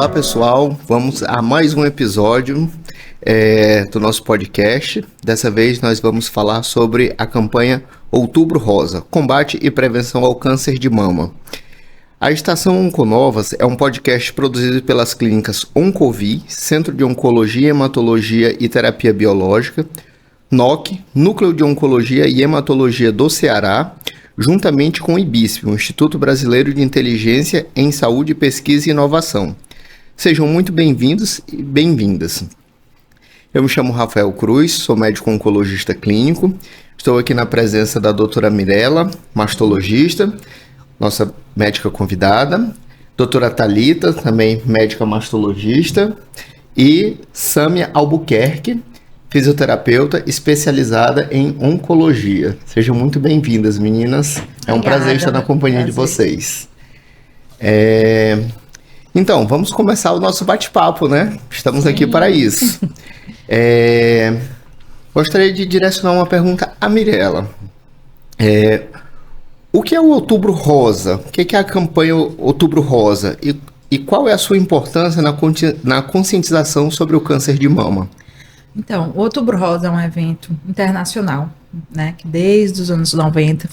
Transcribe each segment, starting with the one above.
Olá pessoal, vamos a mais um episódio do nosso podcast. Dessa vez nós vamos falar sobre a campanha Outubro Rosa, combate e prevenção ao câncer de mama. A Estação Onconovas é um podcast produzido pelas clínicas Oncovi, Centro de Oncologia, Hematologia e Terapia Biológica, NOC, Núcleo de Oncologia e Hematologia do Ceará, juntamente com o IBISP, o Instituto Brasileiro de Inteligência em Saúde, Pesquisa e Inovação. Sejam muito bem-vindos e bem-vindas. Eu me chamo Rafael Cruz, sou médico oncologista clínico. Estou aqui na presença da doutora Mirela, mastologista, nossa médica convidada, doutora Thalita, também médica mastologista, e Sâmia Albuquerque, fisioterapeuta especializada em oncologia. Sejam muito bem-vindas, meninas. É um prazer estar na companhia de vocês. Então, vamos começar o nosso bate-papo, né? Estamos aqui para isso. Gostaria de direcionar uma pergunta à Mirela. O que é o Outubro Rosa? O que é a campanha Outubro Rosa? E qual é a sua importância na conscientização sobre o câncer de mama? Então, o Outubro Rosa é um evento internacional, né, que desde os anos 90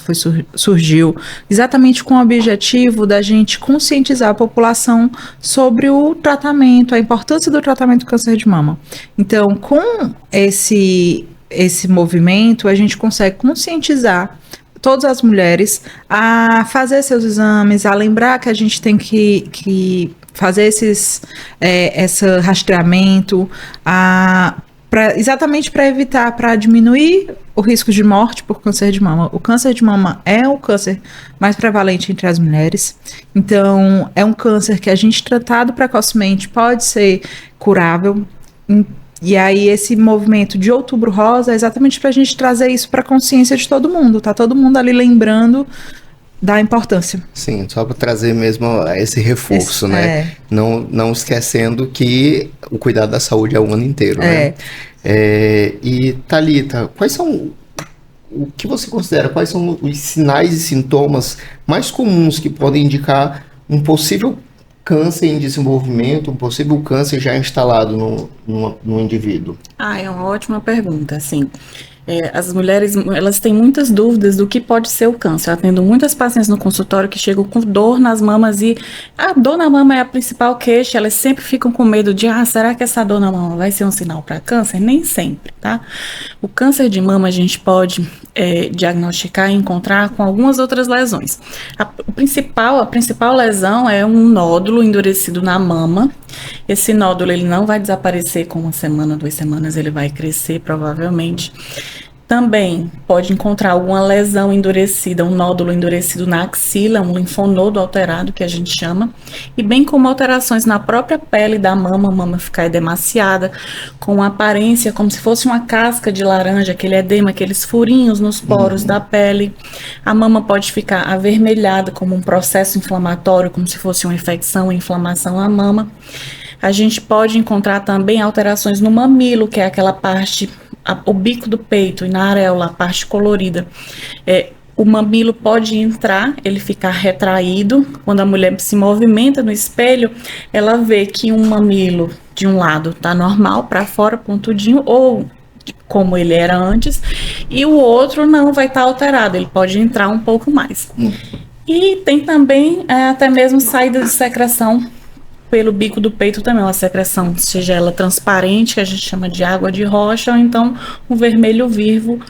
surgiu exatamente com o objetivo da gente conscientizar a população sobre o tratamento, a importância do tratamento do câncer de mama. Então, com esse movimento, a gente consegue conscientizar todas as mulheres a fazer seus exames, a lembrar que a gente tem que fazer esse rastreamento, exatamente para evitar, para diminuir o risco de morte por câncer de mama. O câncer de mama é o câncer mais prevalente entre as mulheres, então é um câncer que a gente tratado precocemente pode ser curável. E aí esse movimento de Outubro Rosa é exatamente para a gente trazer isso para a consciência de todo mundo, tá todo mundo ali lembrando da importância. Sim, só para trazer mesmo esse reforço, né? Não esquecendo que o cuidado da saúde é o ano inteiro, né? E Thalita, o que você considera, quais são os sinais e sintomas mais comuns que podem indicar um possível câncer em desenvolvimento, um possível câncer já instalado no indivíduo? É uma ótima pergunta, assim. As mulheres, elas têm muitas dúvidas do que pode ser o câncer. Eu atendo muitas pacientes no consultório que chegam com dor nas mamas e a dor na mama é a principal queixa. Elas sempre ficam com medo de, será que essa dor na mama vai ser um sinal para câncer? Nem sempre, tá? O câncer de mama a gente pode diagnosticar e encontrar com algumas outras lesões. A principal lesão é um nódulo endurecido na mama. Esse nódulo ele não vai desaparecer com 1 semana, 2 semanas, ele vai crescer provavelmente. Também pode encontrar alguma lesão endurecida, um nódulo endurecido na axila, um linfonodo alterado, que a gente chama, e bem como alterações na própria pele da mama, a mama ficar edemaciada, com uma aparência como se fosse uma casca de laranja, aquele edema, aqueles furinhos nos poros da pele. A mama pode ficar avermelhada, como um processo inflamatório, como se fosse uma infecção, inflamação na mama. A gente pode encontrar também alterações no mamilo, que é aquela parte, o bico do peito, e na areola, a parte colorida. O mamilo pode entrar, ele ficar retraído. Quando a mulher se movimenta no espelho, ela vê que um mamilo de um lado está normal, para fora, pontudinho, ou como ele era antes, e o outro não vai estar alterado, ele pode entrar um pouco mais. E tem também até mesmo saída de secreção pelo bico do peito também, uma secreção, seja ela transparente, que a gente chama de água de rocha, ou então um vermelho vivo,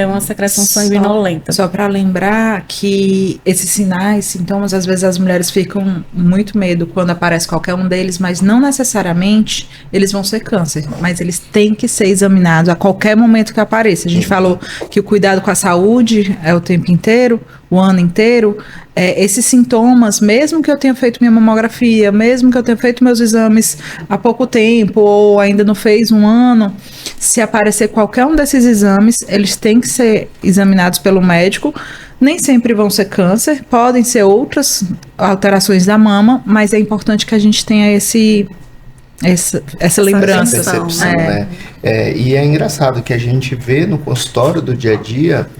uma secreção sanguinolenta. Só para lembrar que esses sinais, sintomas, às vezes as mulheres ficam muito medo quando aparece qualquer um deles, mas não necessariamente eles vão ser câncer, mas eles têm que ser examinados a qualquer momento que apareça. A gente falou que o cuidado com a saúde é o tempo inteiro, o ano inteiro. Esses sintomas, mesmo que eu tenha feito minha mamografia, mesmo que eu tenha feito meus exames há pouco tempo ou ainda não fez 1 ano, se aparecer qualquer um desses exames, eles têm que ser examinados pelo médico. Nem sempre vão ser câncer, podem ser outras alterações da mama, mas é importante que a gente tenha essa lembrança. Essa percepção, né? E é engraçado que a gente vê no consultório do dia a dia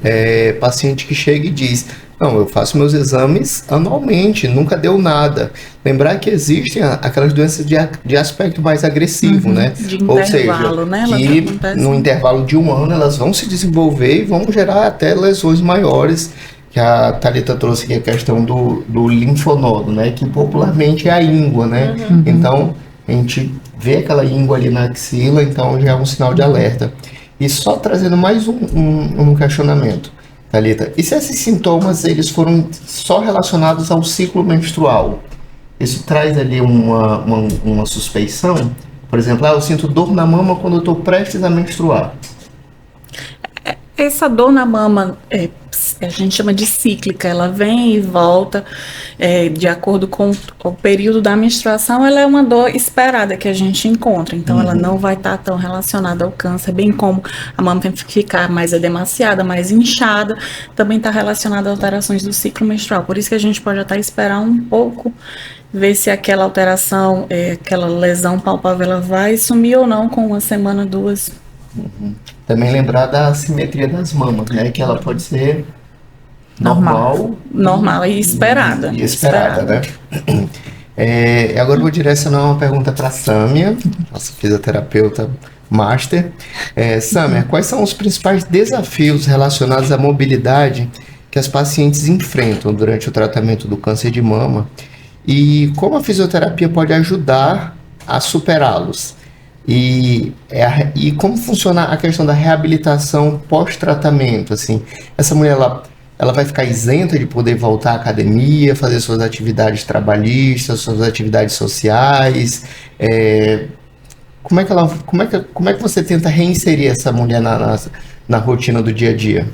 paciente que chega e diz: Não, eu faço meus exames anualmente, nunca deu nada. Lembrar que existem aquelas doenças de aspecto mais agressivo, né? De Ou seja, intervalo, né? Elas que acontecem. no intervalo de um ano elas vão se desenvolver e vão gerar até lesões maiores, que a Thalita trouxe aqui a questão do linfonodo, né? Que popularmente é a íngua, né? Então, a gente vê aquela íngua ali na axila, então já é um sinal de alerta. E só trazendo mais um questionamento, Thalita, e se esses sintomas eles foram só relacionados ao ciclo menstrual? Isso traz ali uma suspeição? Por exemplo, eu sinto dor na mama quando eu estou prestes a menstruar. Essa dor na mama, a gente chama de cíclica, ela vem e volta de acordo com o período da menstruação, ela é uma dor esperada que a gente encontra, então ela não vai estar tão relacionada ao câncer, bem como a mama tem que ficar mais edemaciada, mais inchada, também está relacionada a alterações do ciclo menstrual, por isso que a gente pode até esperar um pouco, ver se aquela alteração, aquela lesão palpável, ela vai sumir ou não com uma semana, duas. Também lembrar da assimetria das mamas, né? Que ela pode ser normal e esperada. E esperada, né? Agora eu vou direcionar uma pergunta para a Sâmia, nossa fisioterapeuta master. Sâmia, quais são os principais desafios relacionados à mobilidade que as pacientes enfrentam durante o tratamento do câncer de mama e como a fisioterapia pode ajudar a superá-los? E como funciona a questão da reabilitação pós-tratamento, assim, essa mulher, ela vai ficar isenta de poder voltar à academia, fazer suas atividades trabalhistas, suas atividades sociais, como é que você tenta reinserir essa mulher na rotina do dia a dia?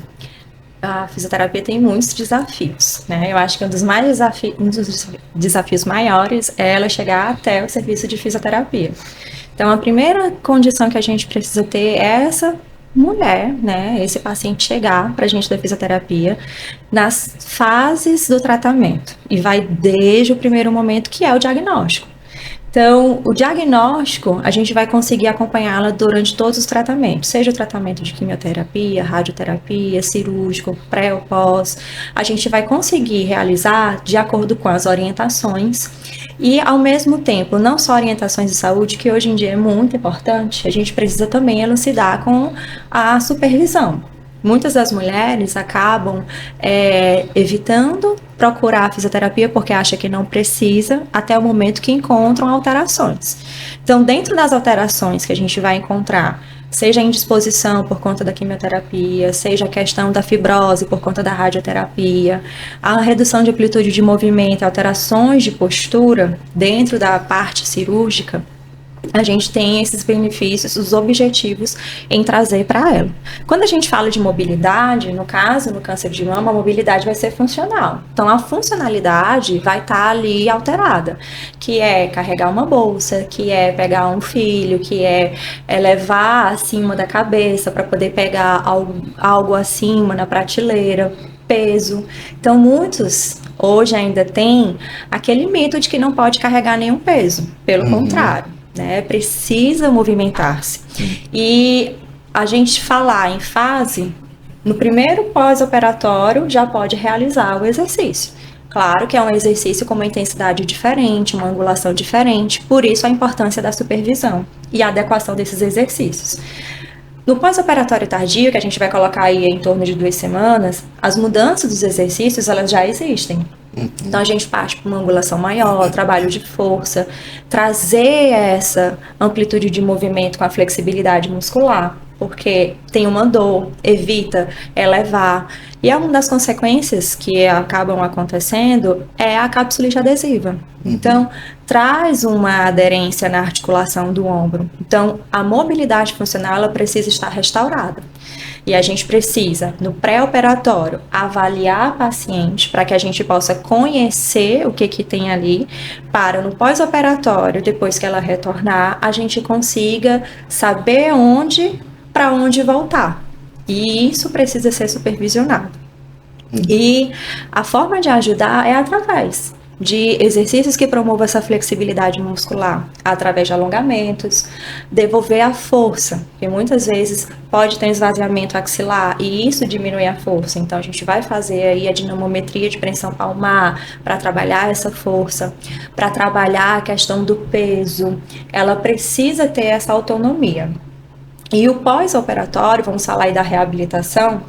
A fisioterapia tem muitos desafios, né? Eu acho que um dos desafios maiores é ela chegar até o serviço de fisioterapia. Então, a primeira condição que a gente precisa ter é essa mulher, né, esse paciente chegar para a gente da fisioterapia nas fases do tratamento. E vai desde o primeiro momento, que é o diagnóstico. Então, o diagnóstico, a gente vai conseguir acompanhá-la durante todos os tratamentos, seja o tratamento de quimioterapia, radioterapia, cirúrgico, pré ou pós. A gente vai conseguir realizar de acordo com as orientações e, ao mesmo tempo, não só orientações de saúde, que hoje em dia é muito importante, a gente precisa também elucidar com a supervisão. Muitas das mulheres acabam evitando procurar a fisioterapia porque acha que não precisa, até o momento que encontram alterações. Então, dentro das alterações que a gente vai encontrar, seja a indisposição por conta da quimioterapia, seja a questão da fibrose por conta da radioterapia, a redução de amplitude de movimento, alterações de postura dentro da parte cirúrgica, a gente tem esses benefícios, os objetivos em trazer para ela. Quando a gente fala de mobilidade, no caso, no câncer de mama, a mobilidade vai ser funcional. Então, a funcionalidade vai estar ali alterada, que é carregar uma bolsa, que é pegar um filho, que é levar acima da cabeça para poder pegar algo acima na prateleira, peso. Então, muitos hoje ainda têm aquele mito de que não pode carregar nenhum peso, pelo contrário. Né, precisa movimentar-se. E a gente falar em fase, no primeiro pós-operatório já pode realizar o exercício. Claro que é um exercício com uma intensidade diferente, uma angulação diferente, por isso a importância da supervisão e a adequação desses exercícios. No pós-operatório tardio, que a gente vai colocar aí em torno de 2 semanas, as mudanças dos exercícios, elas já existem. Então, a gente parte para uma angulação maior, trabalho de força, trazer essa amplitude de movimento com a flexibilidade muscular, porque tem uma dor, evita elevar. E uma das consequências que acabam acontecendo é a capsulite adesiva. Então, traz uma aderência na articulação do ombro. Então, a mobilidade funcional ela precisa estar restaurada. E a gente precisa, no pré-operatório, avaliar a paciente para que a gente possa conhecer o que tem ali, para no pós-operatório, depois que ela retornar, a gente consiga saber para onde voltar. E isso precisa ser supervisionado. E a forma de ajudar é através de exercícios que promovam essa flexibilidade muscular, através de alongamentos, devolver a força, porque muitas vezes pode ter um esvaziamento axilar e isso diminui a força. Então a gente vai fazer aí a dinamometria de pressão palmar para trabalhar essa força, para trabalhar a questão do peso. Ela precisa ter essa autonomia. E o pós-operatório, vamos falar aí da reabilitação,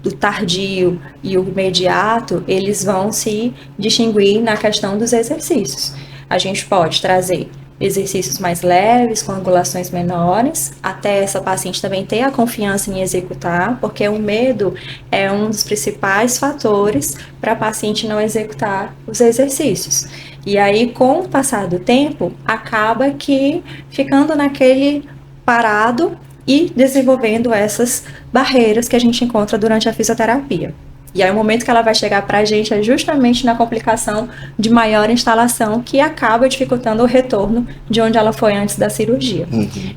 do tardio e o imediato, eles vão se distinguir na questão dos exercícios. A gente pode trazer exercícios mais leves, com angulações menores, até essa paciente também ter a confiança em executar, porque o medo é um dos principais fatores para a paciente não executar os exercícios. E aí, com o passar do tempo, acaba que ficando naquele parado e desenvolvendo essas barreiras que a gente encontra durante a fisioterapia. E aí o momento que ela vai chegar para a gente é justamente na complicação de maior instalação, que acaba dificultando o retorno de onde ela foi antes da cirurgia.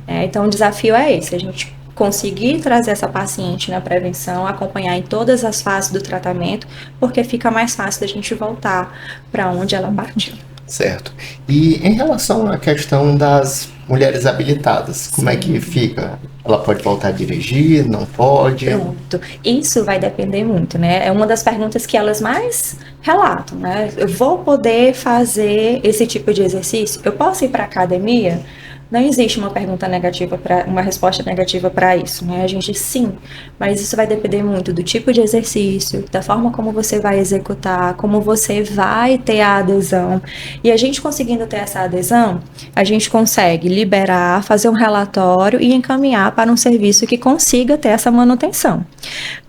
Então o desafio é esse, a gente conseguir trazer essa paciente na prevenção, acompanhar em todas as fases do tratamento, porque fica mais fácil da gente voltar para onde ela partiu. Certo. E em relação à questão das mulheres habilitadas, como é que fica? Ela pode voltar a dirigir? Não pode? Pronto. Isso vai depender muito, né? É uma das perguntas que elas mais relatam, né? Eu vou poder fazer esse tipo de exercício? Eu posso ir para a academia? Não existe uma pergunta negativa, uma resposta negativa para isso, né? A gente sim, mas isso vai depender muito do tipo de exercício, da forma como você vai executar, como você vai ter a adesão. E a gente conseguindo ter essa adesão, a gente consegue liberar, fazer um relatório e encaminhar para um serviço que consiga ter essa manutenção.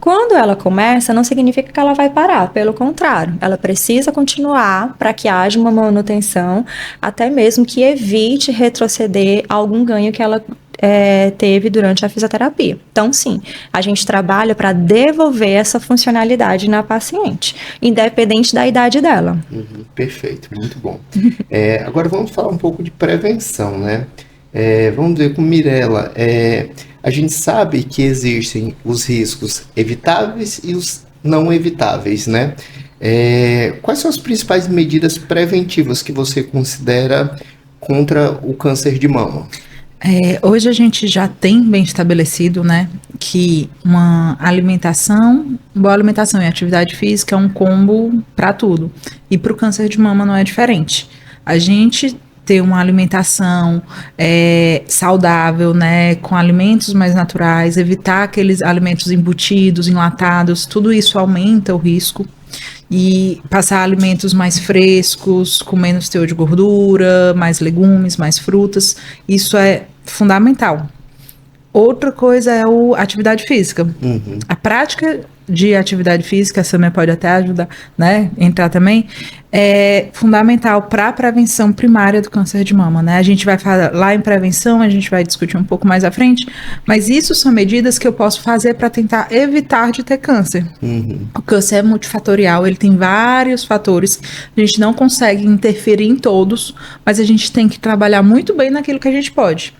Quando ela começa, não significa que ela vai parar, pelo contrário, ela precisa continuar para que haja uma manutenção, até mesmo que evite retroceder algum ganho que ela teve durante a fisioterapia. Então, sim, a gente trabalha para devolver essa funcionalidade na paciente, independente da idade dela. Perfeito, muito bom. Agora vamos falar um pouco de prevenção, né? Vamos ver com Mirela. A gente sabe que existem os riscos evitáveis e os não evitáveis, né? Quais são as principais medidas preventivas que você considera contra o câncer de mama? Hoje a gente já tem bem estabelecido, né, que uma boa alimentação e atividade física é um combo para tudo. E para o câncer de mama não é diferente. A gente ter uma alimentação saudável, né, com alimentos mais naturais, evitar aqueles alimentos embutidos, enlatados, tudo isso aumenta o risco. E passar alimentos mais frescos, com menos teor de gordura, mais legumes, mais frutas, isso é fundamental. Outra coisa é a atividade física. A prática de atividade física, a Samia pode até ajudar, né, entrar também, é fundamental para a prevenção primária do câncer de mama, né? A gente vai falar lá em prevenção, a gente vai discutir um pouco mais à frente, mas isso são medidas que eu posso fazer para tentar evitar de ter câncer. O câncer é multifatorial, ele tem vários fatores, a gente não consegue interferir em todos, mas a gente tem que trabalhar muito bem naquilo que a gente pode.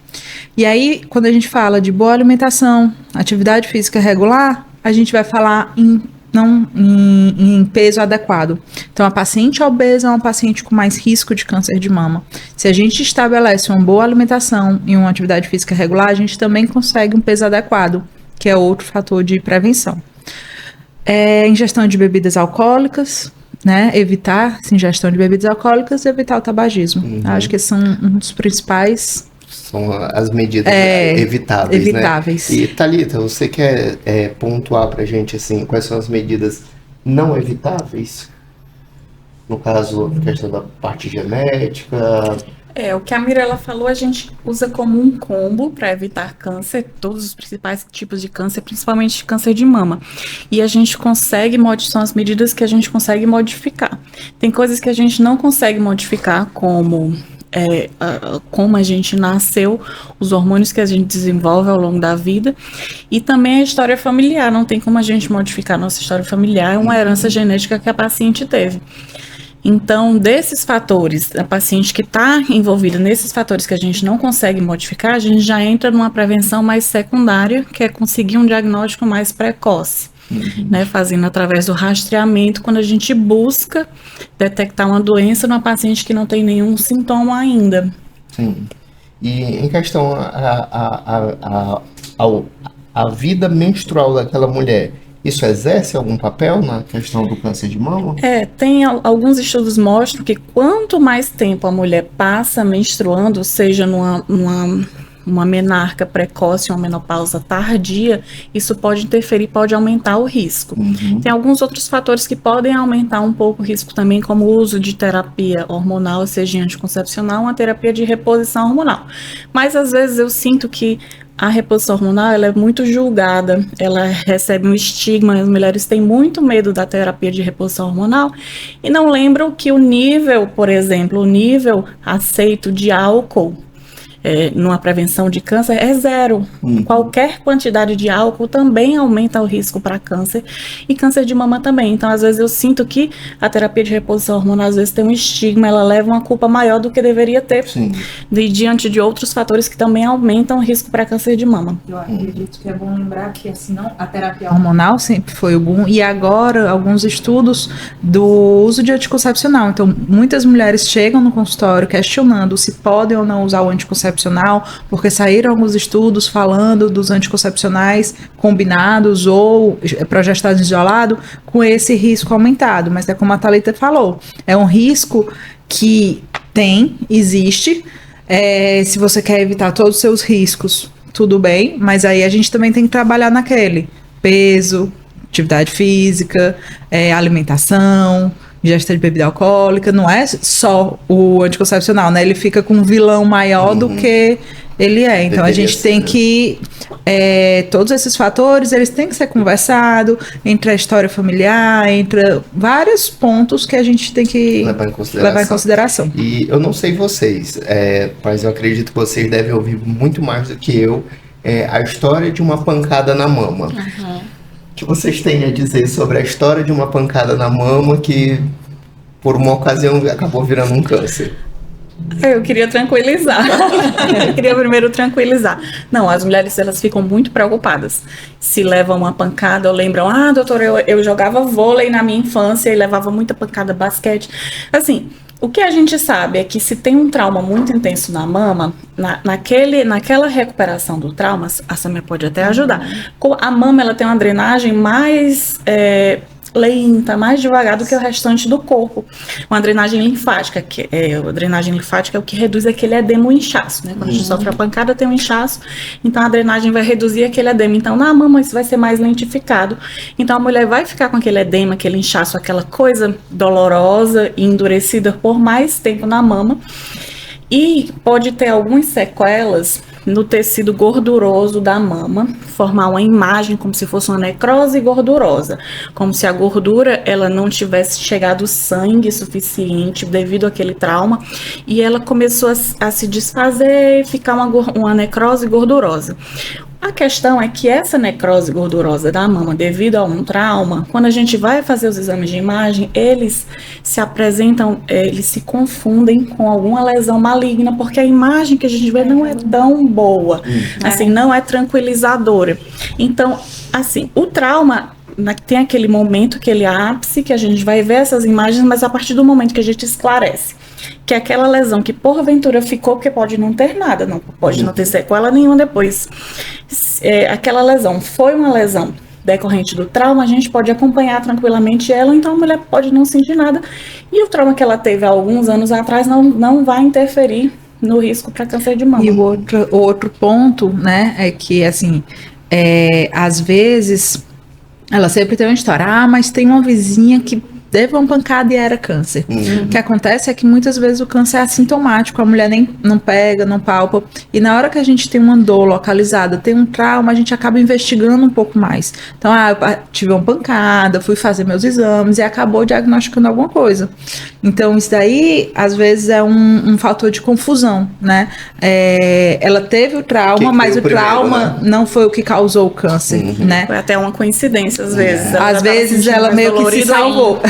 E aí, quando a gente fala de boa alimentação, atividade física regular, a gente vai falar em peso adequado. Então, a paciente obesa é uma paciente com mais risco de câncer de mama. Se a gente estabelece uma boa alimentação e uma atividade física regular, a gente também consegue um peso adequado, que é outro fator de prevenção. Ingestão de bebidas alcoólicas, né? Evitar essa ingestão de bebidas alcoólicas e evitar o tabagismo. Acho que esses são um dos principais. São as medidas evitáveis, né? E Thalita, você quer pontuar pra gente assim, quais são as medidas não evitáveis? No caso, a questão da parte genética. O que a Mirela falou, a gente usa como um combo para evitar câncer, todos os principais tipos de câncer, principalmente câncer de mama. E a gente consegue são as medidas que a gente consegue modificar. Tem coisas que a gente não consegue modificar, como a gente nasceu, os hormônios que a gente desenvolve ao longo da vida, e também a história familiar. Não tem como a gente modificar a nossa história familiar, é uma herança genética que a paciente teve. Então, desses fatores, a paciente que está envolvida nesses fatores que a gente não consegue modificar, a gente já entra numa prevenção mais secundária, que é conseguir um diagnóstico mais precoce. né, fazendo através do rastreamento, quando a gente busca detectar uma doença numa paciente que não tem nenhum sintoma ainda. Sim. E em questão a vida menstrual daquela mulher, isso exerce algum papel na questão do câncer de mama? Tem alguns estudos mostram que quanto mais tempo a mulher passa menstruando, seja uma menarca precoce, uma menopausa tardia, isso pode interferir, pode aumentar o risco. Tem alguns outros fatores que podem aumentar um pouco o risco também, como o uso de terapia hormonal, seja anticoncepcional, uma terapia de reposição hormonal. Mas às vezes eu sinto que a reposição hormonal, ela é muito julgada, ela recebe um estigma, as mulheres têm muito medo da terapia de reposição hormonal e não lembram que o nível, por exemplo, o nível aceito de álcool numa prevenção de câncer é 0. Qualquer quantidade de álcool também aumenta o risco para câncer e câncer de mama também. Então, às vezes eu sinto que a terapia de reposição hormonal às vezes tem um estigma, ela leva uma culpa maior do que deveria ter, diante de outros fatores que também aumentam o risco para câncer de mama. Eu acredito que é bom lembrar que assim, não, a terapia hormonal sempre foi o boom e agora alguns estudos do uso de anticoncepcional. Então, muitas mulheres chegam no consultório questionando se podem ou não usar o anticoncepcional, porque saíram alguns estudos falando dos anticoncepcionais combinados ou progestados isolado com esse risco aumentado. Mas é como a Thalita falou, é um risco que existe. Se você quer evitar todos os seus riscos, tudo bem, mas aí a gente também tem que trabalhar naquele peso, atividade física, alimentação, ingesta de bebida alcoólica, não é só o anticoncepcional, né? Ele fica com um vilão maior do que ele é. Então a gente tem que todos esses fatores, eles têm que ser conversados entre a história familiar, entre vários pontos que a gente tem que levar em consideração. E eu não sei vocês, mas eu acredito que vocês devem ouvir muito mais do que eu a história de uma pancada na mama. O que vocês têm a dizer sobre a história de uma pancada na mama que, por uma ocasião, acabou virando um câncer? Eu queria tranquilizar. Eu queria primeiro tranquilizar. Não, as mulheres, elas ficam muito preocupadas. Se levam uma pancada ou lembram, doutora, eu jogava vôlei na minha infância e levava muita pancada basquete. Assim, o que a gente sabe é que se tem um trauma muito intenso na mama, naquela recuperação do trauma, a Samia pode até ajudar. A mama, ela tem uma drenagem mais lenta, mais devagar do que o restante do corpo. Uma drenagem linfática, a drenagem linfática é o que reduz aquele edema, o inchaço, né? Quando a gente sofre a pancada, tem um inchaço, então a drenagem vai reduzir aquele edema. Então, na mama, isso vai ser mais lentificado. Então, a mulher vai ficar com aquele edema, aquele inchaço, aquela coisa dolorosa e endurecida por mais tempo na mama. E pode ter algumas sequelas no tecido gorduroso da mama, formar uma imagem como se fosse uma necrose gordurosa, como se a gordura ela não tivesse chegado sangue suficiente devido àquele trauma, e ela começou a se desfazer e ficar uma necrose gordurosa. A questão é que essa necrose gordurosa da mama, devido a um trauma, quando a gente vai fazer os exames de imagem, eles se apresentam, eles se confundem com alguma lesão maligna, porque a imagem que a gente vê não é tão boa, assim, não é tranquilizadora. Então, assim, o trauma tem aquele momento, aquele ápice, que a gente vai ver essas imagens, mas a partir do momento que a gente esclarece que aquela lesão que porventura ficou, porque pode não ter nada, não pode não ter sequela nenhuma depois, aquela lesão foi uma lesão decorrente do trauma, a gente pode acompanhar tranquilamente ela, então a mulher pode não sentir nada, e o trauma que ela teve há alguns anos atrás não vai interferir no risco para câncer de mama. E o outro ponto, né, é que assim, às vezes ela sempre tem uma história, mas tem uma vizinha que teve uma pancada e era câncer. O que acontece é que muitas vezes o câncer é assintomático, a mulher nem não pega, não palpa, e na hora que a gente tem uma dor localizada, tem um trauma, a gente acaba investigando um pouco mais. Então, eu tive uma pancada, fui fazer meus exames e acabou diagnosticando alguma coisa. Então, isso daí, às vezes, é um fator de confusão, né? Ela teve o trauma, mas o trauma não foi o que causou o câncer, né? Foi até uma coincidência, às vezes. Às vezes, ela meio que se salvou.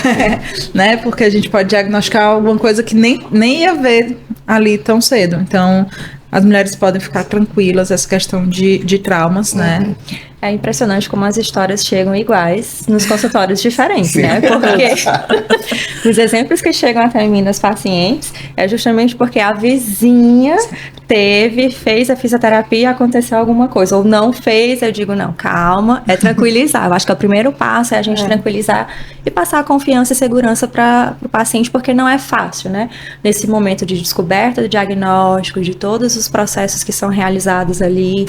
Né? Porque a gente pode diagnosticar alguma coisa que nem ia ver ali tão cedo. Então, as mulheres podem ficar tranquilas, essa questão de traumas, né? É impressionante como as histórias chegam iguais nos consultórios diferentes, né? Porque os exemplos que chegam até mim das pacientes é justamente porque a vizinha fez a fisioterapia e aconteceu alguma coisa. Ou não fez, eu digo, não, calma, é tranquilizar. Eu acho que o primeiro passo é a gente tranquilizar e passar a confiança e segurança para o paciente, porque não é fácil, né? Nesse momento de descoberta do diagnóstico, de todos os processos que são realizados ali,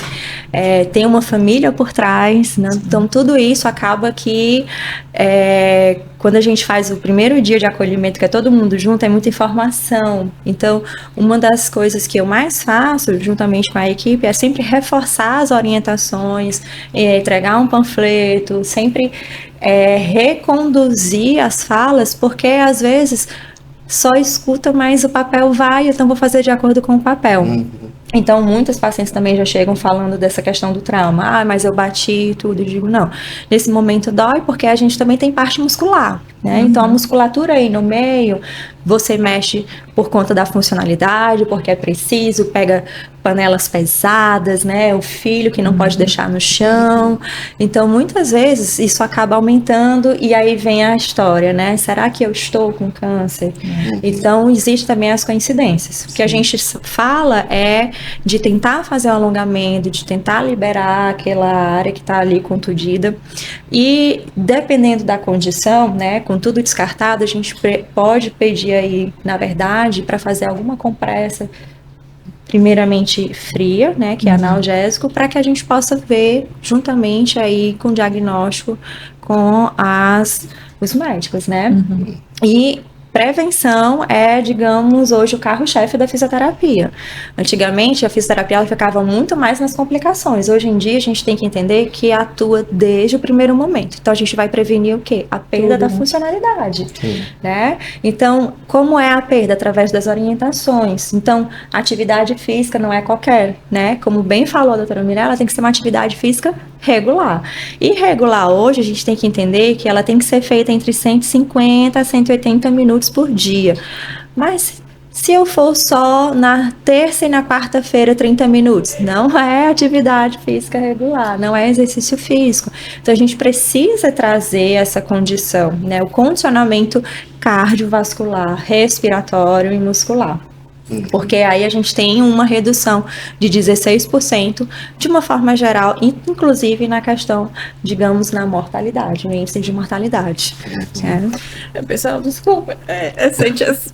tem uma família por trás, né? Então tudo isso acaba que quando a gente faz o primeiro dia de acolhimento, que é todo mundo junto, é muita informação. Então, uma das coisas que eu mais faço, juntamente com a equipe, é sempre reforçar as orientações, entregar um panfleto, sempre reconduzir as falas, porque às vezes só escuta, mas o papel vai, então vou fazer de acordo com o papel. Então, muitas pacientes também já chegam falando dessa questão do trauma. Mas eu bati e tudo. Eu digo, não. Nesse momento dói porque a gente também tem parte muscular, né? Então, a musculatura aí no meio, você mexe por conta da funcionalidade, porque é preciso, pega panelas pesadas, né? O filho que não pode deixar no chão. Então, muitas vezes, isso acaba aumentando e aí vem a história, né? Será que eu estou com câncer? Então, existe também as coincidências. O que a gente fala é de tentar fazer o alongamento, de tentar liberar aquela área que está ali contundida. E, dependendo da condição, né? Com tudo descartado, a gente pode pedir aí, na verdade, para fazer alguma compressa, primeiramente fria, né, que é analgésico, para que a gente possa ver juntamente aí com o diagnóstico com os médicos, né? E prevenção é, digamos, hoje o carro-chefe da fisioterapia. Antigamente, a fisioterapia ela ficava muito mais nas complicações. Hoje em dia, a gente tem que entender que atua desde o primeiro momento. Então, a gente vai prevenir o quê? A perda da funcionalidade, né? Então, como é a perda? Através das orientações. Então, a atividade física não é qualquer, né? Como bem falou a doutora Mirella, tem que ser uma atividade física regular. E regular hoje, a gente tem que entender que ela tem que ser feita entre 150 a 180 minutos por dia. Mas se eu for só na terça e na quarta-feira 30 minutos, não é atividade física regular, não é exercício físico. Então a gente precisa trazer essa condição, né? O condicionamento cardiovascular, respiratório e muscular. Porque aí a gente tem uma redução de 16% de uma forma geral, inclusive na questão, digamos, na mortalidade, no índice de mortalidade. Pessoal, desculpa,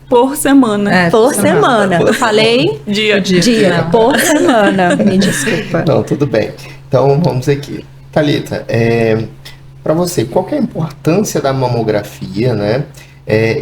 por semana. Por semana. Eu falei dia, por semana. Me desculpa. Não, tudo bem. Então, vamos aqui. Thalita, para você, qual que é a importância da mamografia, né?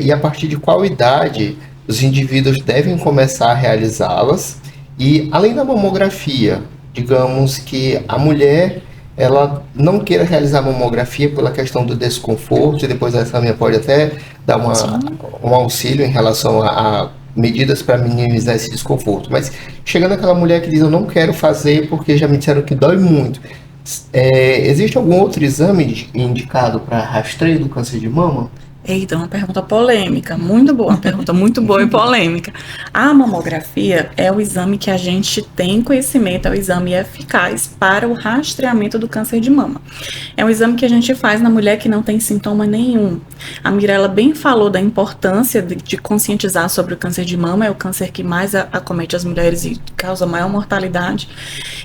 E a partir de qual idade os indivíduos devem começar a realizá-las? E além da mamografia, digamos que a mulher ela não queira realizar a mamografia pela questão do desconforto, e depois essa minha pode até dar um auxílio em relação a medidas para minimizar esse desconforto. Mas chegando aquela mulher que diz, eu não quero fazer porque já me disseram que dói muito, existe algum outro exame indicado para rastreio do câncer de mama? Eita, uma pergunta polêmica, muito boa, uma pergunta muito boa e polêmica. A mamografia é o exame que a gente tem conhecimento, é o exame eficaz para o rastreamento do câncer de mama. É um exame que a gente faz na mulher que não tem sintoma nenhum. A Mirella bem falou da importância de conscientizar sobre o câncer de mama, é o câncer que mais acomete as mulheres e causa maior mortalidade.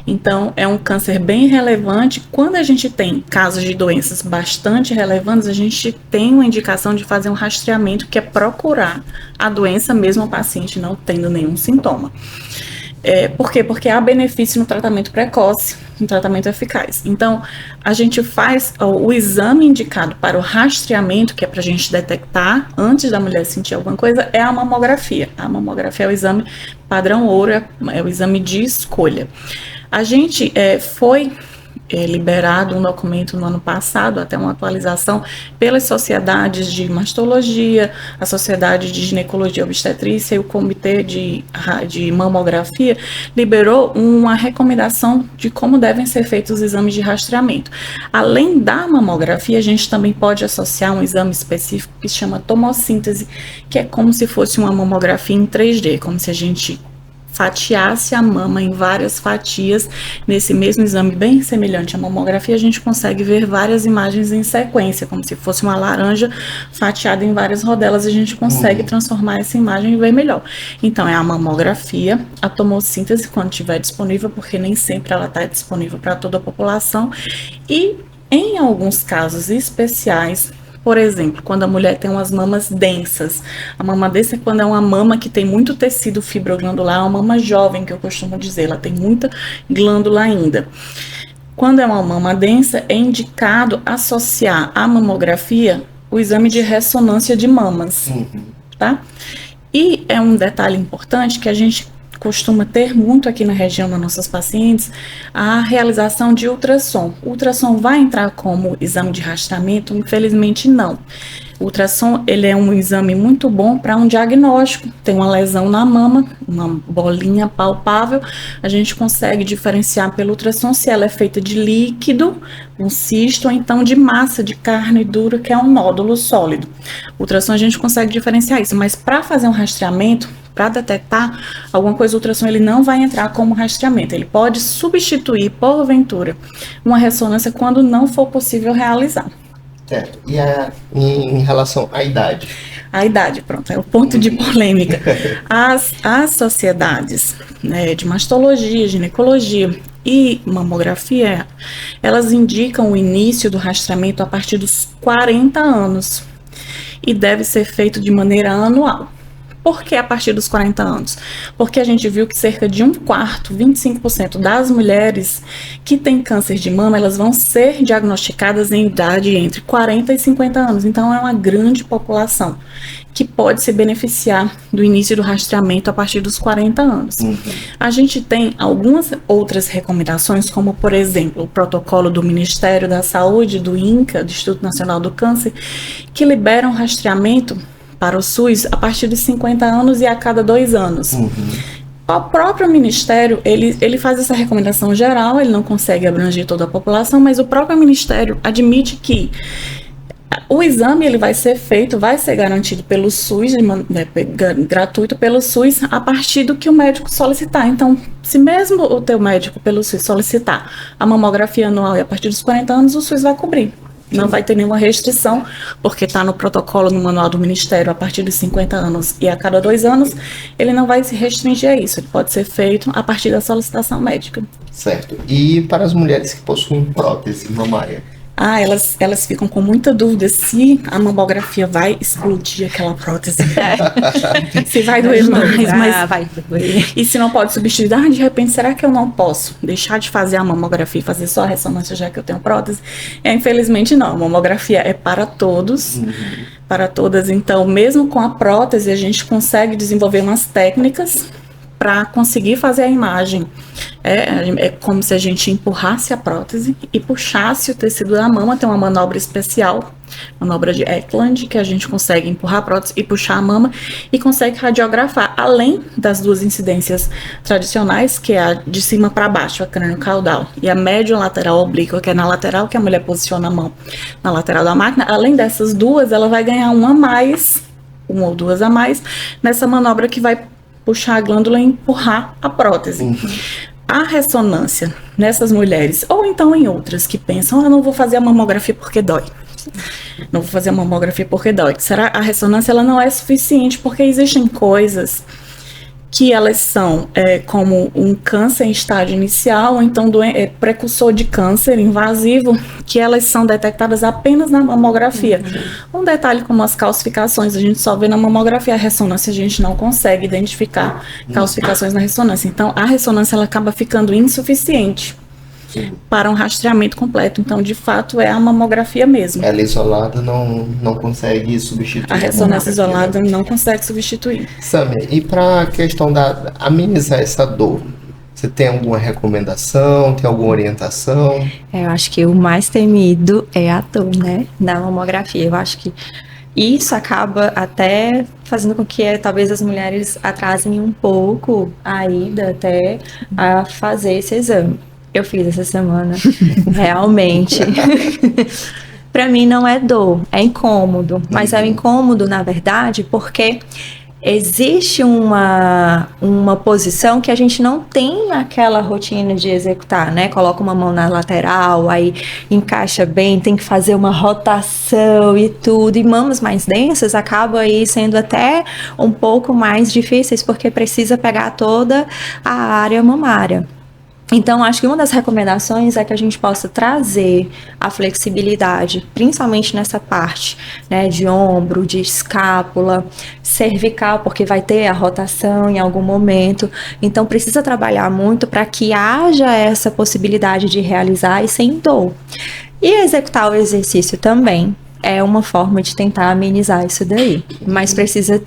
Então, é um câncer bem relevante. Quando a gente tem casos de doenças bastante relevantes, a gente tem uma indicação de fazer um rastreamento, que é procurar a doença mesmo o paciente não tendo nenhum sintoma. Por quê? Porque há benefício no tratamento precoce, no tratamento eficaz. Então, a gente faz o exame indicado para o rastreamento, que é para a gente detectar antes da mulher sentir alguma coisa, é a mamografia. A mamografia é o exame padrão ouro, é o exame de escolha. A gente foi liberado um documento no ano passado, até uma atualização, pelas sociedades de mastologia, a Sociedade de Ginecologia e Obstetrícia e o Comitê de Mamografia, liberou uma recomendação de como devem ser feitos os exames de rastreamento. Além da mamografia, a gente também pode associar um exame específico que se chama tomossíntese, que é como se fosse uma mamografia em 3D, como se a gente fatiasse a mama em várias fatias, nesse mesmo exame bem semelhante à mamografia, a gente consegue ver várias imagens em sequência, como se fosse uma laranja fatiada em várias rodelas, a gente consegue transformar essa imagem e ver melhor. Então, é a mamografia, a tomossíntese, quando estiver disponível, porque nem sempre ela está disponível para toda a população, e em alguns casos especiais, por exemplo, quando a mulher tem umas mamas densas. A mama densa é quando é uma mama que tem muito tecido fibroglandular, uma mama jovem, que eu costumo dizer, ela tem muita glândula ainda. Quando é uma mama densa, é indicado associar à mamografia o exame de ressonância de mamas, tá? E é um detalhe importante que a gente costuma ter muito aqui na região das nossas pacientes, a realização de ultrassom. O ultrassom vai entrar como exame de rastreamento? Infelizmente não. O ultrassom, ele é um exame muito bom para um diagnóstico. Tem uma lesão na mama, uma bolinha palpável, a gente consegue diferenciar pelo ultrassom se ela é feita de líquido, um cisto, ou então de massa de carne dura, que é um nódulo sólido. O ultrassom a gente consegue diferenciar isso, mas para fazer um rastreamento, para detectar alguma coisa, o ultrassom ele não vai entrar como rastreamento. Ele pode substituir, porventura, uma ressonância quando não for possível realizar. Certo. E em relação à idade? A idade, pronto, é o ponto de polêmica. As sociedades, né, de mastologia, ginecologia e mamografia, elas indicam o início do rastreamento a partir dos 40 anos e deve ser feito de maneira anual. Por que a partir dos 40 anos? Porque a gente viu que cerca de 1/4, 25% das mulheres que têm câncer de mama, elas vão ser diagnosticadas em idade entre 40 e 50 anos. Então, é uma grande população que pode se beneficiar do início do rastreamento a partir dos 40 anos. A gente tem algumas outras recomendações, como, por exemplo, o protocolo do Ministério da Saúde, do INCA, do Instituto Nacional do Câncer, que liberam rastreamento para o SUS a partir de 50 anos e a cada 2 anos. O próprio Ministério, ele faz essa recomendação geral, ele não consegue abranger toda a população, mas o próprio Ministério admite que o exame ele vai ser feito, vai ser garantido pelo SUS, gratuito pelo SUS, a partir do que o médico solicitar. Então, se mesmo o teu médico pelo SUS solicitar a mamografia anual e a partir dos 40 anos, o SUS vai cobrir. Não vai ter nenhuma restrição, porque está no protocolo, no manual do Ministério, a partir dos 50 anos e a cada 2 anos, ele não vai se restringir a isso. Ele pode ser feito a partir da solicitação médica. Certo. E para as mulheres que possuem prótese mamária? Elas ficam com muita dúvida se a mamografia vai explodir aquela prótese. Se vai doer mais, mas vai doer. E se não pode substituir, de repente, será que eu não posso deixar de fazer a mamografia e fazer só a ressonância já que eu tenho prótese? Infelizmente não, a mamografia é para todos, para todas. Então, mesmo com a prótese, a gente consegue desenvolver umas técnicas para conseguir fazer a imagem. É como se a gente empurrasse a prótese e puxasse o tecido da mama. Tem uma manobra especial, manobra de Eklund, que a gente consegue empurrar a prótese e puxar a mama e consegue radiografar, além das 2 incidências tradicionais, que é a de cima para baixo, a crânio-caudal, e a médio-lateral oblíqua, que é na lateral, que a mulher posiciona a mão na lateral da máquina. Além dessas 2, ela vai ganhar uma ou 2 a mais, nessa manobra que vai puxar a glândula e empurrar a prótese. A ressonância nessas mulheres, ou então em outras que pensam, eu não vou fazer a mamografia porque dói. Não vou fazer a mamografia porque dói. Será a ressonância ela não é suficiente, porque existem coisas que elas são como um câncer em estágio inicial, ou então precursor de câncer invasivo, que elas são detectadas apenas na mamografia. Um detalhe como as calcificações, a gente só vê na mamografia, a ressonância a gente não consegue identificar calcificações na ressonância. Então, a ressonância ela acaba ficando insuficiente para um rastreamento completo. Então, de fato, é a mamografia mesmo. Ela isolada não consegue substituir. A ressonância isolada não consegue substituir. Samia, e para a questão da amenizar essa dor, você tem alguma recomendação, tem alguma orientação? Eu acho que o mais temido é a dor, né, na mamografia. Eu acho que isso acaba até fazendo com que talvez as mulheres atrasem um pouco a ida até a fazer esse exame. Eu fiz essa semana, realmente. Para mim não é dor, é incômodo. Mas é incômodo, na verdade, porque existe uma posição que a gente não tem aquela rotina de executar, né? Coloca uma mão na lateral, aí encaixa bem, tem que fazer uma rotação e tudo. E mamas mais densas acabam aí sendo até um pouco mais difíceis, porque precisa pegar toda a área mamária. Então, acho que uma das recomendações é que a gente possa trazer a flexibilidade, principalmente nessa parte, né, de ombro, de escápula, cervical, porque vai ter a rotação em algum momento. Então, precisa trabalhar muito para que haja essa possibilidade de realizar e sem dor. E executar o exercício também é uma forma de tentar amenizar isso daí, mas precisa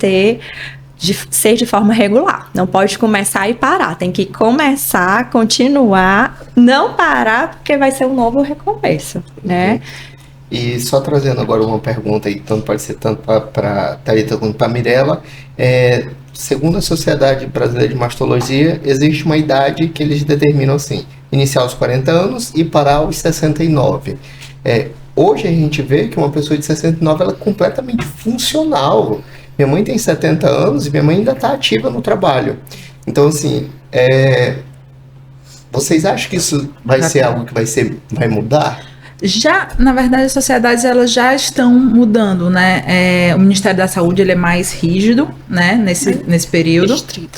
ser de forma regular. Não pode começar e parar. Tem que começar, continuar, não parar, porque vai ser um novo recomeço, né? E só trazendo agora uma pergunta aí, tanto pode ser tanto para Thalita quanto para Mirella, segundo a Sociedade Brasileira de Mastologia, existe uma idade que eles determinam assim, iniciar aos 40 anos e parar aos 69. Hoje a gente vê que uma pessoa de 69 ela é completamente funcional. Minha mãe tem 70 anos e minha mãe ainda está ativa no trabalho. Então, assim, vocês acham que isso vai ser algo que vai mudar? Já, na verdade, as sociedades elas já estão mudando, né? O Ministério da Saúde ele é mais rígido, né? Nesse período.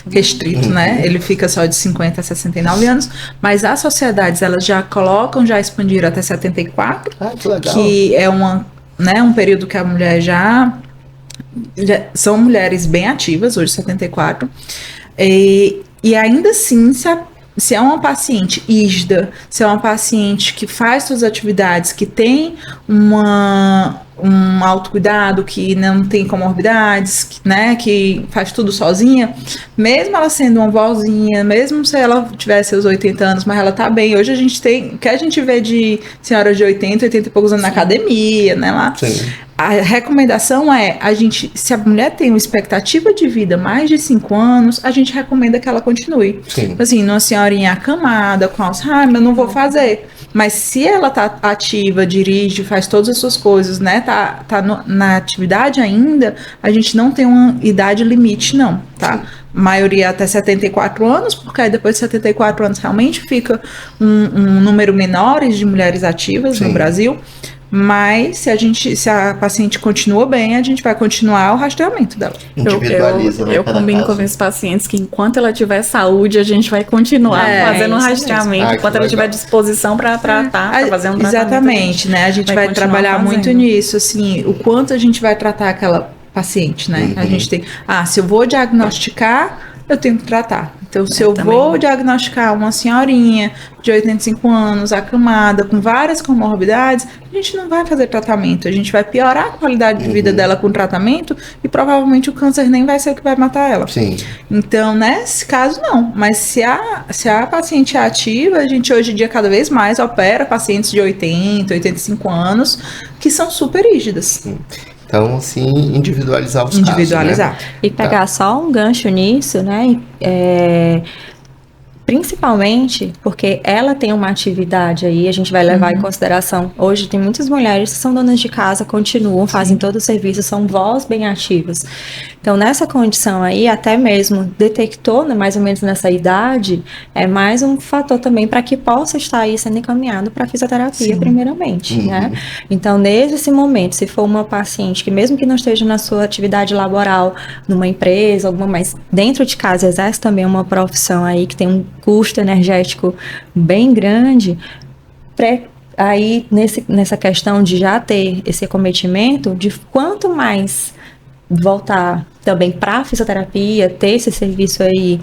Restrito, né? Ele fica só de 50 a 69 anos. Mas as sociedades elas já expandiram até 74. Ah, que legal. Que é um período que a mulher já são mulheres bem ativas, hoje 74, e ainda assim, se é uma paciente rígida, se é uma paciente que faz suas atividades, que tem um autocuidado, que não tem comorbidades, né, que faz tudo sozinha, mesmo ela sendo uma vozinha, mesmo se ela tivesse seus 80 anos, mas ela tá bem. Hoje a gente tem, o que a gente vê de senhoras de 80 e poucos anos na academia, né, lá. Sim. A recomendação é, se a mulher tem uma expectativa de vida mais de 5 anos, a gente recomenda que ela continue. Sim. Assim, numa senhorinha acamada, com Alzheimer, eu não vou fazer. Mas se ela tá ativa, dirige, faz todas as suas coisas, né, tá na atividade ainda, a gente não tem uma idade limite, não, tá? Sim. Maioria até 74 anos, porque aí depois de 74 anos realmente fica um número menor de mulheres ativas. Sim. No Brasil. Mas se a paciente continua bem, a gente vai continuar o rastreamento dela. Individualiza, eu combino com os pacientes que enquanto ela tiver saúde, a gente vai continuar fazendo um rastreamento, enquanto ela tiver disposição para tratar, fazer um tratamento. Exatamente, né? A gente vai trabalhar muito nisso, assim, o quanto a gente vai tratar aquela paciente, né? Uhum. A gente tem, se eu vou diagnosticar, eu tenho que tratar. Então, se eu vou diagnosticar uma senhorinha de 85 anos, acamada, com várias comorbidades, a gente não vai fazer tratamento. A gente vai piorar a qualidade de vida dela com o tratamento e provavelmente o câncer nem vai ser o que vai matar ela. Sim. Então, nesse caso, não. Mas se a paciente é ativa, a gente hoje em dia cada vez mais opera pacientes de 80, 85 anos que são super rígidas. Sim. Então, assim, individualizar os casos, né? E pegar só um gancho nisso, né? Principalmente porque ela tem uma atividade aí, a gente vai levar em consideração. Hoje tem muitas mulheres que são donas de casa, continuam, fazem todo o serviço, são vós bem ativas. Então, nessa condição aí, até mesmo detectou, né, mais ou menos nessa idade, é mais um fator também para que possa estar aí sendo encaminhado para fisioterapia, primeiramente, né? Então, nesse momento, se for uma paciente que mesmo que não esteja na sua atividade laboral, numa empresa, mas dentro de casa exerce também uma profissão aí que tem um custo energético bem grande, aí nessa questão de já ter esse acometimento, de quanto mais voltar também para a fisioterapia, ter esse serviço aí,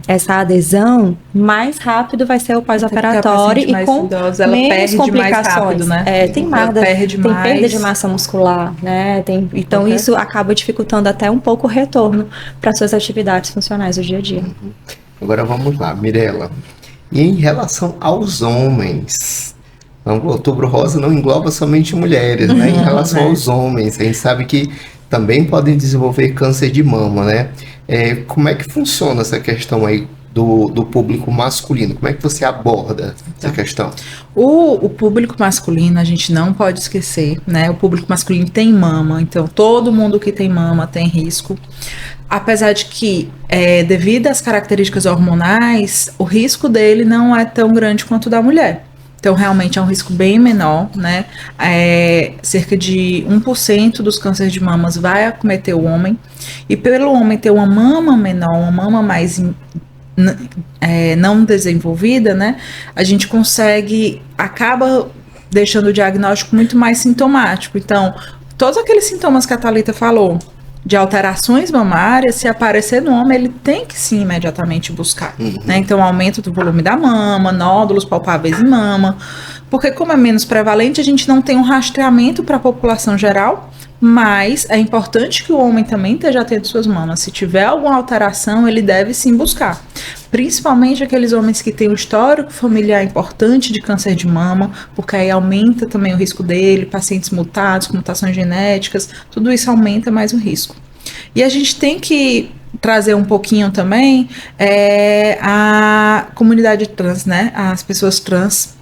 essa adesão, mais rápido vai ser o pós-operatório e com idosa, ela menos perde complicações. Mais rápido, né? Tem perda de massa muscular, né? Então isso acaba dificultando até um pouco o retorno para suas atividades funcionais do dia a dia. Agora vamos lá, Mirella. E em relação aos homens, o Outubro Rosa não engloba somente mulheres, né? Em relação aos homens, a gente sabe que também podem desenvolver câncer de mama, né? Como é que funciona essa questão aí? do público masculino? Como é que você aborda essa questão? O público masculino, a gente não pode esquecer, né? O público masculino tem mama, então todo mundo que tem mama tem risco. Apesar de que, devido às características hormonais, o risco dele não é tão grande quanto o da mulher. Então, realmente é um risco bem menor, né? Cerca de 1% dos cânceres de mamas vai acometer o homem. E pelo homem ter uma mama menor, uma mama mais não desenvolvida, né? A gente acaba deixando o diagnóstico muito mais sintomático. Então, todos aqueles sintomas que a Thalita falou, de alterações mamárias, se aparecer no homem, ele tem que sim imediatamente buscar, né? Então, aumento do volume da mama, nódulos palpáveis em mama, porque como é menos prevalente, a gente não tem um rastreamento para a população geral, mas é importante que o homem também esteja atento às suas mamas. Se tiver alguma alteração, ele deve sim buscar. Principalmente aqueles homens que têm um histórico familiar importante de câncer de mama, porque aí aumenta também o risco dele, pacientes mutados, com mutações genéticas, tudo isso aumenta mais o risco. E a gente tem que trazer um pouquinho também a comunidade trans, né? As pessoas trans,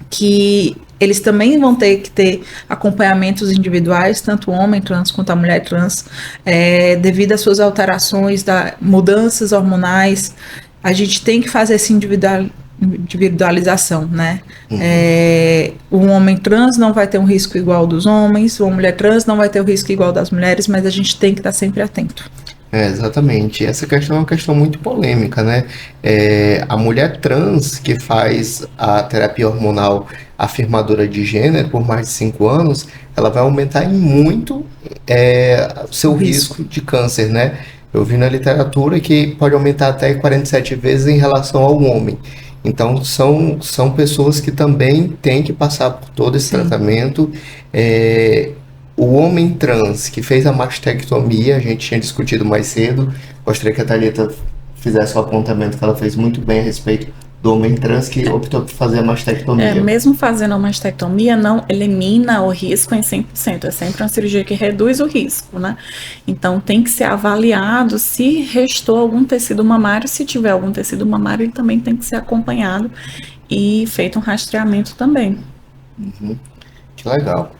que eles também vão ter que ter acompanhamentos individuais, tanto o homem trans quanto a mulher trans, devido às suas alterações, mudanças hormonais. A gente tem que fazer essa individualização, né? Um homem trans não vai ter um risco igual ao dos homens, uma mulher trans não vai ter o risco igual ao das mulheres, mas a gente tem que estar sempre atento. Exatamente. Essa questão é uma questão muito polêmica, né? A mulher trans que faz a terapia hormonal afirmadora de gênero por mais de 5 anos, ela vai aumentar em muito o seu risco de câncer, né? Eu vi na literatura que pode aumentar até 47 vezes em relação ao homem. Então, são pessoas que também têm que passar por todo esse tratamento. O homem trans que fez a mastectomia, a gente tinha discutido mais cedo, gostaria que a Thalita fizesse o apontamento que ela fez muito bem a respeito do homem trans que optou por fazer a mastectomia. Mesmo fazendo a mastectomia, não elimina o risco em 100%, é sempre uma cirurgia que reduz o risco, né? Então tem que ser avaliado se restou algum tecido mamário, se tiver algum tecido mamário, ele também tem que ser acompanhado e feito um rastreamento também. Que legal.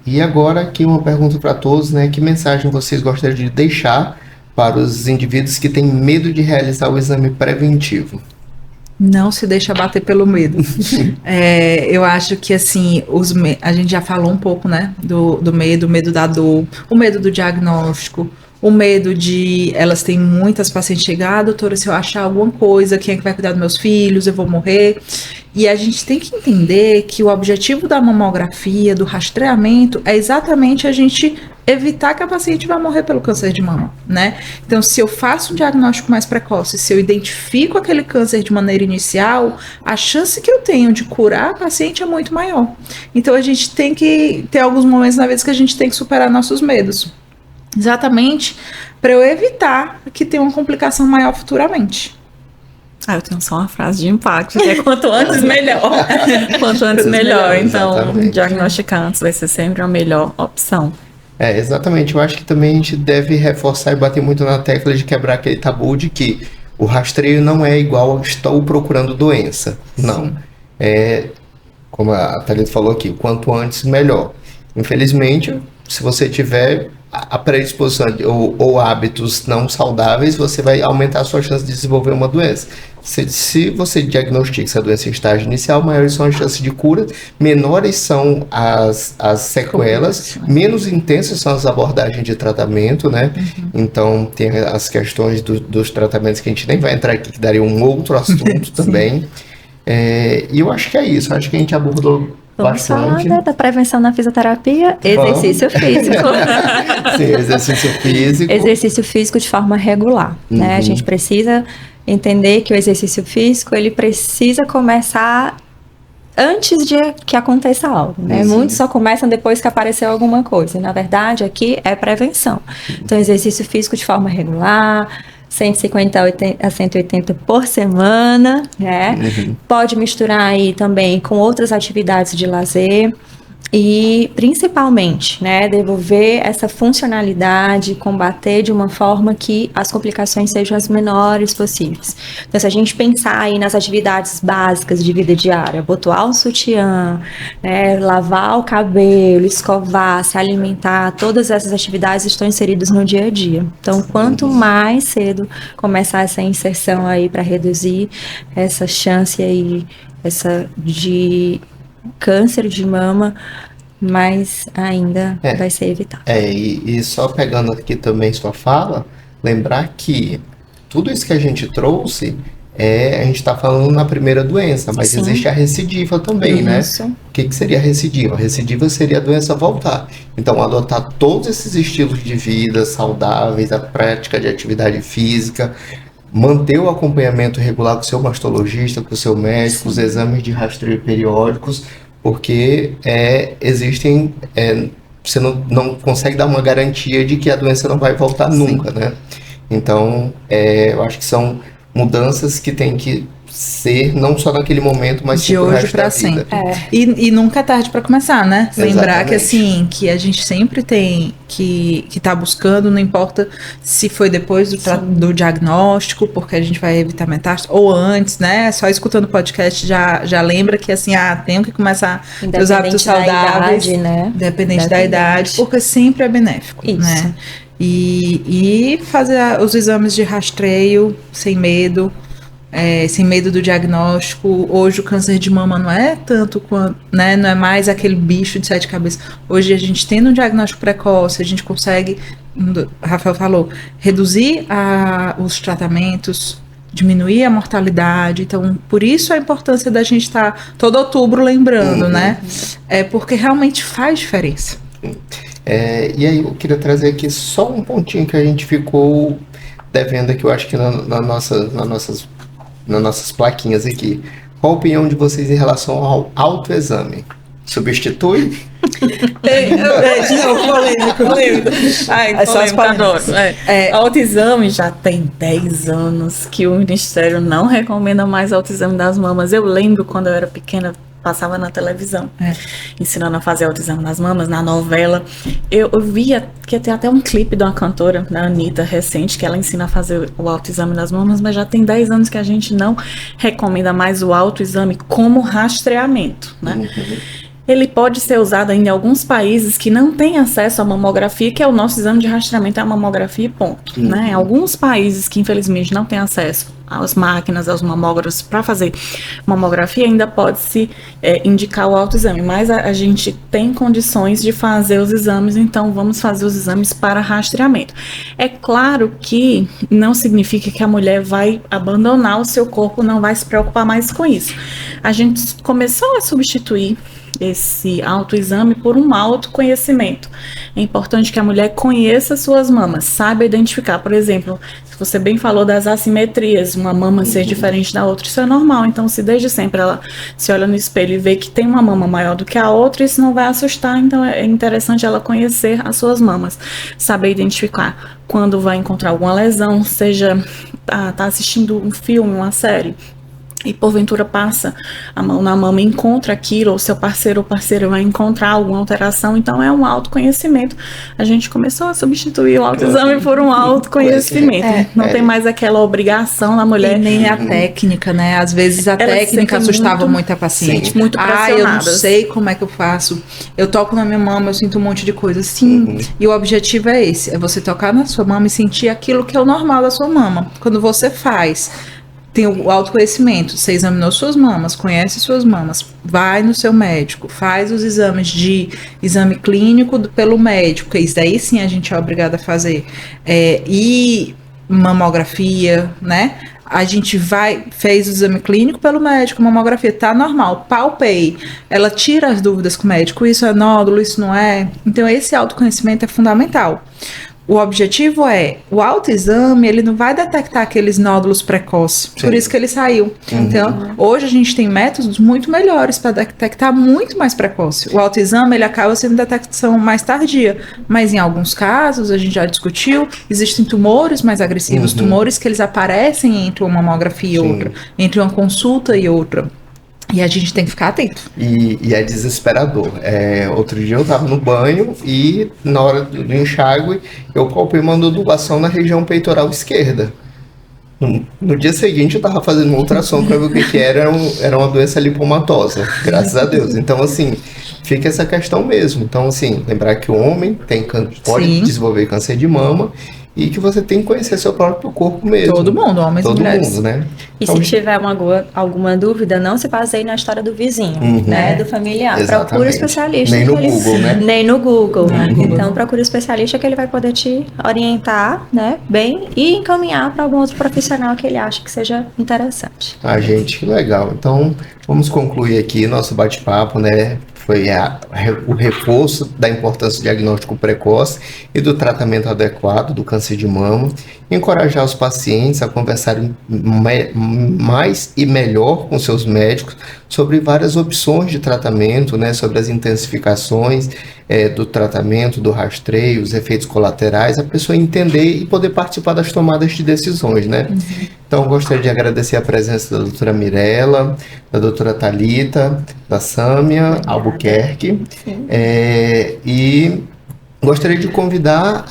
E agora aqui uma pergunta para todos, né? Que mensagem vocês gostariam de deixar para os indivíduos que têm medo de realizar o exame preventivo? Não se deixa bater pelo medo. Eu acho que assim, a gente já falou um pouco, né? Do medo, o medo da dor, o medo do diagnóstico, o medo de elas têm muitas pacientes chegar, doutora, se eu achar alguma coisa, quem é que vai cuidar dos meus filhos, eu vou morrer. E a gente tem que entender que o objetivo da mamografia, do rastreamento, é exatamente a gente evitar que a paciente vá morrer pelo câncer de mama, né? Então, se eu faço um diagnóstico mais precoce, se eu identifico aquele câncer de maneira inicial, a chance que eu tenho de curar a paciente é muito maior. Então, a gente tem que ter alguns momentos na vida que a gente tem que superar nossos medos. Exatamente para eu evitar que tenha uma complicação maior futuramente. Eu tenho só uma frase de impacto, que é quanto antes melhor. Quanto antes melhor. Então, diagnosticar antes vai ser sempre a melhor opção. Exatamente. Eu acho que também a gente deve reforçar e bater muito na tecla de quebrar aquele tabu de que o rastreio não é igual ao estou procurando doença. Não. Como a Thalita falou aqui, quanto antes melhor. Infelizmente, se você tiver a predisposição ou hábitos não saudáveis, você vai aumentar a sua chance de desenvolver uma doença. Se você diagnostica essa doença em estágio inicial, maiores são as chances de cura, menores são as sequelas, menos intensas são as abordagens de tratamento, né? Então, tem as questões dos tratamentos que a gente nem vai entrar aqui, que daria um outro assunto também. E eu acho que é isso, acho que a gente abordou Vamos falar da prevenção na fisioterapia, exercício físico. Sim, exercício físico. Exercício físico de forma regular, né? A gente precisa entender que o exercício físico, ele precisa começar antes de que aconteça algo, né? Muitos só começam depois que apareceu alguma coisa. Na verdade, aqui é prevenção. Então, exercício físico de forma regular, 150 a 180 por semana, né? Pode misturar aí também com outras atividades de lazer. E, principalmente, né, devolver essa funcionalidade, combater de uma forma que as complicações sejam as menores possíveis. Então, se a gente pensar aí nas atividades básicas de vida diária, botar o sutiã, né, lavar o cabelo, escovar, se alimentar, todas essas atividades estão inseridas no dia a dia. Então, quanto mais cedo começar essa inserção aí para reduzir essa chance aí, de câncer de mama, mas ainda vai ser evitável. E só pegando aqui também sua fala, lembrar que tudo isso que a gente trouxe, a gente está falando na primeira doença, mas Sim. existe a recidiva também, né? Isso. O que seria a recidiva? A recidiva seria a doença voltar. Então, adotar todos esses estilos de vida saudáveis, a prática de atividade física, manter o acompanhamento regular com o seu mastologista, com o seu médico, os exames de rastreio periódicos, porque existem, você não consegue dar uma garantia de que a doença não vai voltar nunca, né? Então, eu acho que são mudanças que tem que ser não só naquele momento, mas de hoje para sempre. E nunca é tarde para começar, né? Exatamente. Lembrar que assim, que a gente sempre tem que tá buscando, não importa se foi depois do diagnóstico, porque a gente vai evitar metástase, ou antes, né? Só escutando o podcast já lembra que assim, tenho que começar os hábitos saudáveis, idade, né? Independente da idade, porque sempre é benéfico, Isso. né? E fazer os exames de rastreio sem medo. Sem medo do diagnóstico. Hoje o câncer de mama não é tanto quanto, né, não é mais aquele bicho de 7 cabeças. Hoje a gente tendo um diagnóstico precoce, a gente consegue, Rafael falou, reduzir os tratamentos, diminuir a mortalidade. Então, por isso a importância da gente estar todo outubro lembrando, né? Porque realmente faz diferença. E aí eu queria trazer aqui só um pontinho que a gente ficou devendo aqui, eu acho que nas nossas plaquinhas aqui. Qual a opinião de vocês em relação ao autoexame? Substitui? De novo, polêmico. Ai, adoro. Autoexame já tem 10 anos que o Ministério não recomenda mais autoexame das mamas. Eu lembro quando eu era pequena, passava na televisão, ensinando a fazer autoexame nas mamas, na novela. Eu via que tem até um clipe de uma cantora, da Anitta, recente, que ela ensina a fazer o autoexame nas mamas, mas já tem 10 anos que a gente não recomenda mais o autoexame como rastreamento, né? Ele pode ser usado ainda em alguns países que não têm acesso à mamografia, que é o nosso exame de rastreamento, é a mamografia e ponto. Né? Em alguns países que infelizmente não têm acesso às máquinas, aos mamógrafos para fazer mamografia, ainda pode-se indicar o autoexame, mas a gente tem condições de fazer os exames, então vamos fazer os exames para rastreamento. É claro que não significa que a mulher vai abandonar o seu corpo, não vai se preocupar mais com isso. A gente começou a substituir esse autoexame por um autoconhecimento. É importante que a mulher conheça suas mamas, saiba identificar. Por exemplo, se você bem falou das assimetrias, uma mama ser diferente da outra, isso é normal. Então, se desde sempre ela se olha no espelho e vê que tem uma mama maior do que a outra, isso não vai assustar. Então, é interessante ela conhecer as suas mamas, saber identificar quando vai encontrar alguma lesão, seja tá assistindo um filme, uma série, e porventura passa a mão na mama e encontra aquilo, ou seu parceiro ou parceira vai encontrar alguma alteração, então é um autoconhecimento. A gente começou a substituir o autoexame por um autoconhecimento. Não tem mais aquela obrigação da mulher. E nem a técnica, né? Às vezes a técnica assustava muito a paciente. Sim, muito pressionadas. Eu não sei como é que eu faço. Eu toco na minha mama, eu sinto um monte de coisa. Sim, e o objetivo é esse, é você tocar na sua mama e sentir aquilo que é o normal da sua mama. Quando você faz, tem o autoconhecimento, você examinou suas mamas, conhece suas mamas, vai no seu médico, faz os exames de exame clínico pelo médico, que isso daí sim a gente é obrigado a fazer, e mamografia, né? A gente fez o exame clínico pelo médico, mamografia, tá normal, palpei, ela tira as dúvidas com o médico, isso é nódulo, isso não é. Então esse autoconhecimento é fundamental. O objetivo o autoexame, ele não vai detectar aqueles nódulos precoces, por isso que ele saiu. Então, hoje a gente tem métodos muito melhores para detectar muito mais precoce. O autoexame, ele acaba sendo detecção mais tardia, mas em alguns casos, a gente já discutiu, existem tumores mais agressivos, tumores que eles aparecem entre uma mamografia e outra, entre uma consulta e outra. E a gente tem que ficar atento. E é desesperador. Outro dia eu tava no banho e na hora do enxágue eu palpei uma nodulação na região peitoral esquerda. No dia seguinte eu tava fazendo uma ultrassom para ver o que era. Era uma doença lipomatosa, graças a Deus. Então, assim, fica essa questão mesmo. Então, assim, lembrar que o homem pode Sim. desenvolver câncer de mama e que você tem que conhecer seu próprio corpo mesmo. Todo mundo, homens e Todo mulheres. mundo, né? E Então, se tiver alguma dúvida, não se baseie na história do vizinho, Uhum. né? Do familiar. Exatamente. Procure o especialista. Nem no que ele- Google, né? Nem no Google. Nem no Google. Então, procure o especialista que ele vai poder te orientar, né? Bem, e encaminhar para algum outro profissional que ele acha que seja interessante. gente, que legal. Então, vamos concluir aqui nosso bate-papo, né? Foi o reforço da importância do diagnóstico precoce e do tratamento adequado do câncer de mama. Encorajar os pacientes a conversarem mais e melhor com seus médicos sobre várias opções de tratamento, né? Sobre as intensificações do tratamento, do rastreio, os efeitos colaterais, a pessoa entender e poder participar das tomadas de decisões, né? Então, gostaria de agradecer a presença da doutora Mirella, da doutora Thalita, da Sâmia Albuquerque, e gostaria de convidar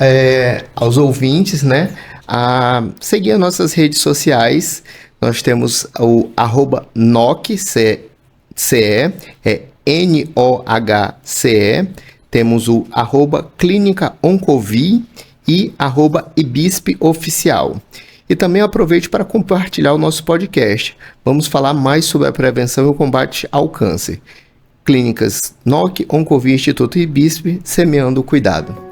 aos ouvintes, né, a seguir as nossas redes sociais. Nós temos o @NOHCE, NOHCE, temos o @Clínica Oncovi e @IBISP Oficial. E também aproveite para compartilhar o nosso podcast. Vamos falar mais sobre a prevenção e o combate ao câncer. Clínicas NOC, Oncovi, Instituto IBISP, semeando o cuidado.